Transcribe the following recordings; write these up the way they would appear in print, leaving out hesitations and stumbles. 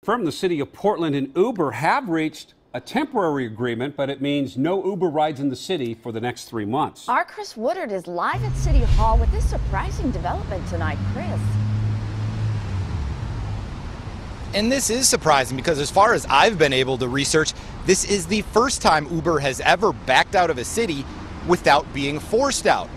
confirmed the city of Portland and Uber have reached a temporary agreement, but it means no Uber rides in the city for the next 3 months. Our Chris Woodard is live at City Hall with this surprising development tonight. Chris. And this is surprising because as far as I've been able to research, this is the first time Uber has ever backed out of a city without being forced out.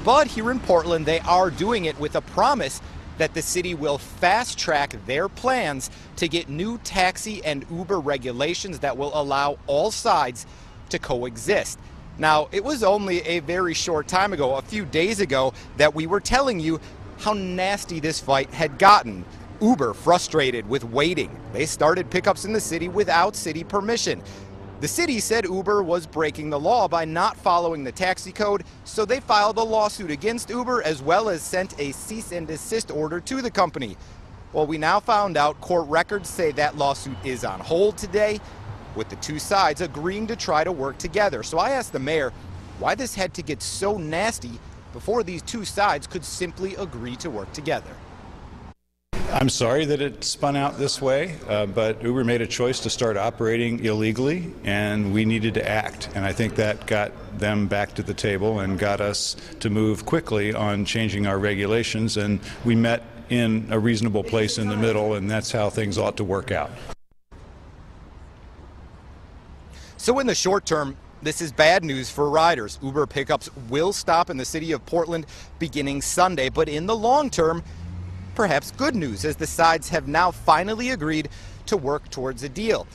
But here in Portland, they are doing it with a promise that the city will fast track their plans to get new taxi and Uber regulations that will allow all sides to coexist. Now, it was only a very short time ago, a few days ago, that we were telling you how nasty this fight had gotten. Uber frustrated with waiting. They started pickups in the city without city permission. The city said Uber was breaking the law by not following the taxi code, so they filed a lawsuit against Uber as well as sent a cease and desist order to the company. Well, we now found out court records say that lawsuit is on hold today, with the two sides agreeing to try to work together. So I asked the mayor why this had to get so nasty before these two sides could simply agree to work together. I'm sorry that it spun out this way, but Uber made a choice to start operating illegally, and we needed to act. And I think that got them back to the table and got us to move quickly on changing our regulations. And we met in a reasonable place in the middle, and that's how things ought to work out. So in the short term, this is bad news for riders. Uber pickups will stop in the city of Portland beginning Sunday, but in the long term, perhaps good news, as the sides have now finally agreed to work towards a deal.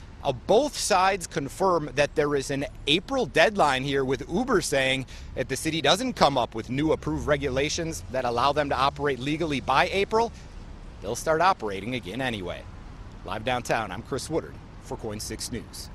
Both sides confirm that there is an April deadline here, with Uber saying if the city doesn't come up with new approved regulations that allow them to operate legally by April, they'll start operating again anyway. Live downtown, I'm Chris Woodard for KOIN 6 News.